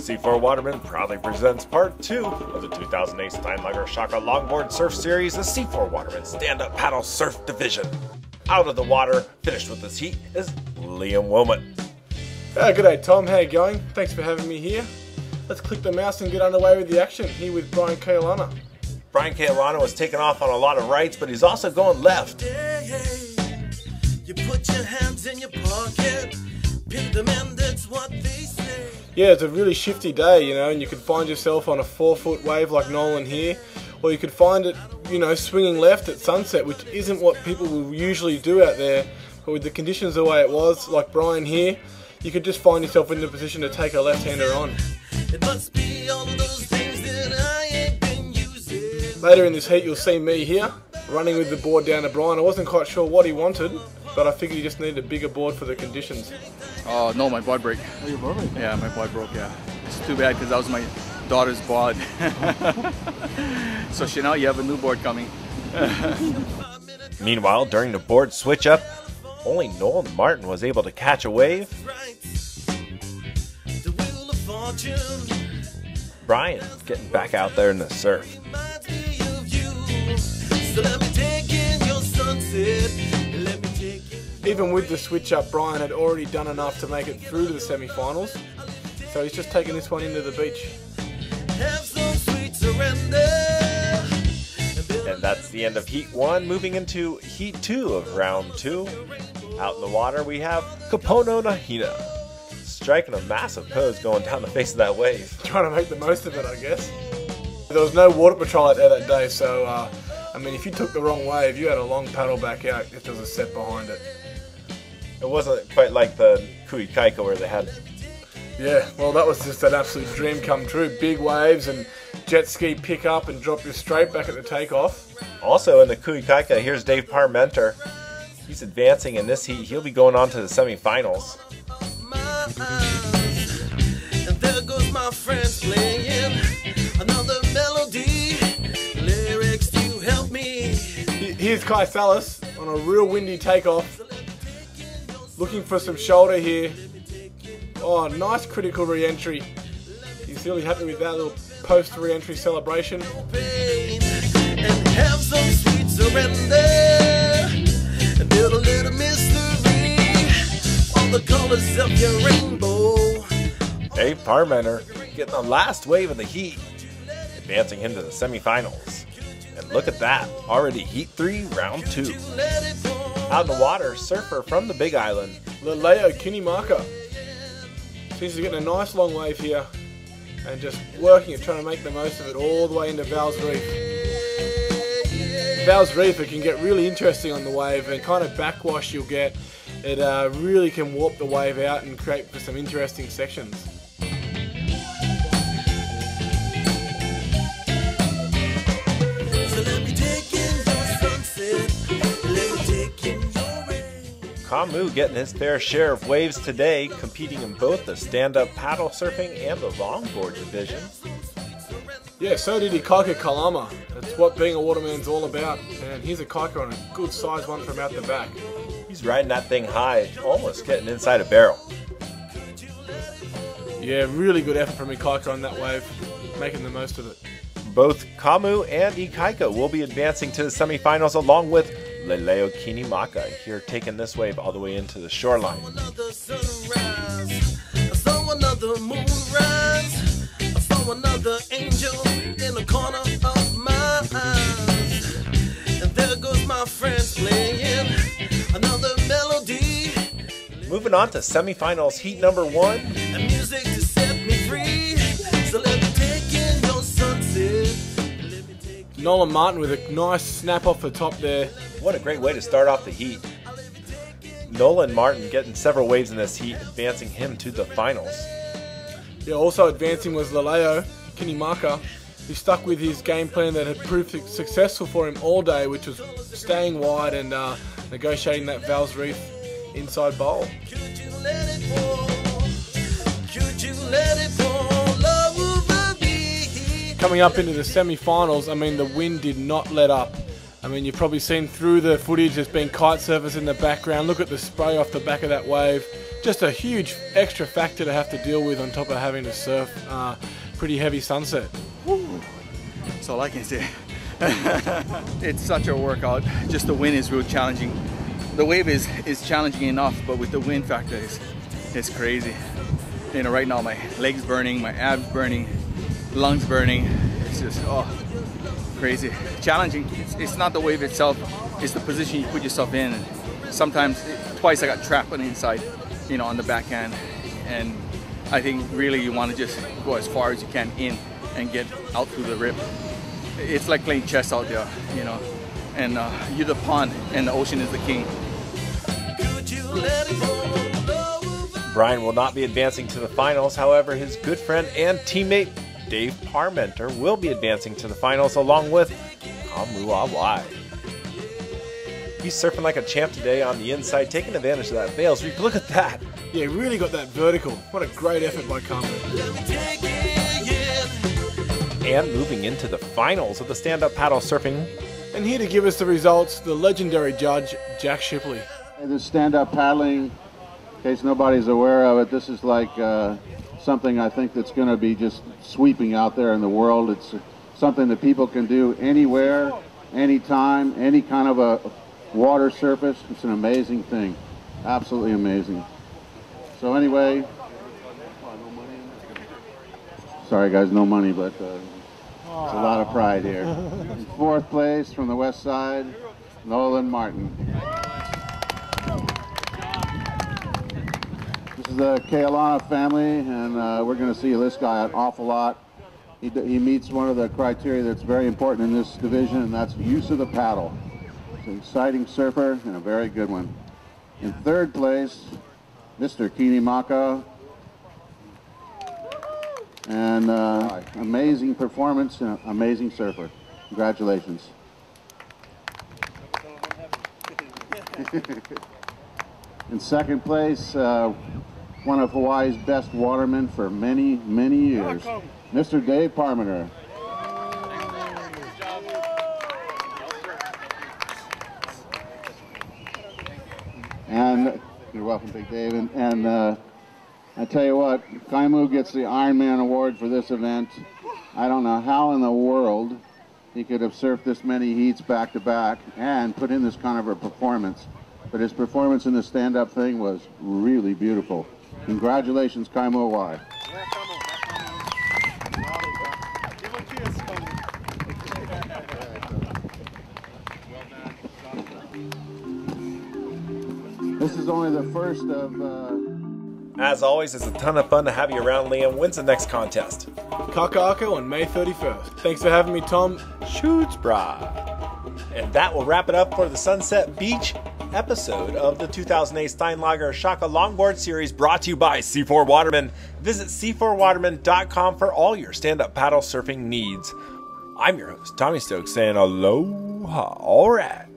C4 Waterman proudly presents part 2 of the 2008 Steinlager Shaka Longboard Surf Series, the C4 Waterman Stand-Up Paddle Surf Division. Out of the water, finished with this heat, is Liam Wilmot. G'day Tom, how you going? Thanks for having me here. Let's click the mouse and get underway with the action, here with Brian Kailana. Brian Kailana was taking off on a lot of rights, but he's also going left. You put your hands in your pocket, pin them in, that's what they say. Yeah, it's a really shifty day, you know, and you could find yourself on a 4-foot wave like Nolan here, or you could find it, you know, swinging left at sunset, which isn't what people will usually do out there. But with the conditions the way it was, like Brian here, you could just find yourself in the position to take a left-hander on. It must be all of those things that I ain't been using. Later in this heat, you'll see me here, running with the board down to Brian. I wasn't quite sure what he wanted, but I figured he just needed a bigger board for the conditions. Oh no, my board broke. Oh, your board broke? Yeah, my board broke, yeah. It's too bad because that was my daughter's board. So now you have a new board coming. Meanwhile, during the board switch up, only Nolan Martin was able to catch a wave. The wheel of fortune Brian getting back out there in the surf. reminds me of you. So let me take in your sunset. Let me take in. Even with the switch up, Brian had already done enough to make it through to the semi-finals. So he's just taking this one into the beach. Have some sweet surrender. And that's the end of Heat 1, moving into Heat 2 of Round 2. Out in the water we have Kapono Nahina, striking a massive pose going down the face of that wave. Trying to make the most of it, I guess. There was no water patrol out there that day, so I mean, if you took the wrong wave, you had a long paddle back out if there was a set behind it. It wasn't quite like the Kui Kaiko where they had... Yeah, well, that was just an absolute dream come true. Big waves and jet ski pick up and drop you straight back at the takeoff. Also in the Kui Kaiko, here's Dave Parmenter. He's advancing in this heat. He'll be going on to the semifinals. And there goes my friends playing another melody. Lyrics to help me. Here's Kai Salas on a real windy takeoff. Looking for some shoulder here. Oh, nice critical re-entry. He's really happy with that little post-re-entry celebration. Pain and have some sweet surrender. And build a little mystery on the colors of your rainbow. Dave Parmenter getting the last wave of the heat, advancing him to the semifinals. And look at that, already Heat 3, Round 2. Let it fall. Out in the water, surfer from the Big Island. Leleo Kinimaka. Seems to get a nice long wave here. And just working it, trying to make the most of it all the way into Val's Reef. Val's Reef, it can get really interesting on the wave, and kind of backwash you'll get. It really can warp the wave out and create for some interesting sections. So let me take in your sunset. Let me take in your rain. Kamu getting his fair share of waves today, competing in both the stand-up paddle surfing and the longboard division. Yeah, so did Ikaika Kalama. That's what being a waterman's all about. And here's a kaika on a good size one from out the back. He's riding that thing high, almost getting inside a barrel. Yeah, really good effort from Ikaika on that wave, making the most of it. Both Kamu and Ikaika will be advancing to the semifinals along with Leleo Kinimaka, here taking this wave all the way into the shoreline. Another sunrise. I saw another moonrise. I saw another angel in the corner of my eyes. And there goes my friends playing another melody. Moving on to semifinals heat number 1. And music to set me free. So let me take in your sunset. Let me take in. Nolan Martin with a nice snap off the top there. What a great way to start off the heat. Nolan Martin getting several waves in this heat, advancing him to the finals. Yeah, also advancing was Leleo Kinimaka, who stuck with his game plan that had proved successful for him all day, which was staying wide and negotiating that Val's Reef inside bowl. Could you let it fall? Could you let it fall over me? Coming up into the semi-finals, I mean, the wind did not let up. I mean, you've probably seen through the footage, there's been kite surfers in the background. Look at the spray off the back of that wave. just a huge extra factor to have to deal with on top of having to surf pretty heavy sunset. That's all I can say. It's such a workout. Just the wind is real challenging. The wave is challenging enough, but with the wind factor, it's crazy. You know, right now my legs burning, my abs burning, lungs burning. It's just, oh, crazy. Challenging. It's not the wave itself, it's the position you put yourself in. And sometimes, twice I got trapped on the inside, you know, on the backhand. And I think really you want to just go as far as you can in and get out through the rip. It's like playing chess out there, you know, and you're the pawn and the ocean is the king. Brian will not be advancing to the finals. However, his good friend and teammate Dave Parmenter will be advancing to the finals along with Kamuawai. He's surfing like a champ today on the inside, taking advantage of that bails reef. Look at that. Yeah, really got that vertical. What a great effort by Kamu. And moving into the finals of the stand-up paddle surfing. And here to give us the results, the legendary judge, Jack Shipley. This stand-up paddling, in case nobody's aware of it, this is like something I think that's going to be just sweeping out there in the world. It's something that people can do anywhere, anytime, any kind of a water surface. It's an amazing thing, absolutely amazing. So anyway, sorry guys, no money, but it's a lot of pride here. In fourth place from the west side, Nolan Martin. This is the Kealana family, and we're going to see this guy an awful lot. He meets one of the criteria that's very important in this division, and that's use of the paddle. He's an exciting surfer and a very good one. In third place, Mr. Kinimaka. And amazing performance and amazing surfer. Congratulations. In second place, one of Hawaii's best watermen for many, many years, Mr. Dave Parmenter. And you're welcome, Big Dave. And I tell you what, Kaimu gets the Ironman Award for this event. I don't know how in the world he could have surfed this many heats back to back and put in this kind of a performance. But his performance in the stand-up thing was really beautiful. Congratulations, Kamuawai. This is only the first of... As always, it's a ton of fun to have you around, Liam. When's the next contest? Kaka'ako on May 31st. Thanks for having me, Tom. Shoots, brah. And that will wrap it up for the Sunset Beach episode of the 2008 Steinlager Shaka Longboard Series, brought to you by C4 Waterman. Visit c4waterman.com for all your stand-up paddle surfing needs. I'm your host, Tommy Stokes, saying aloha. All right.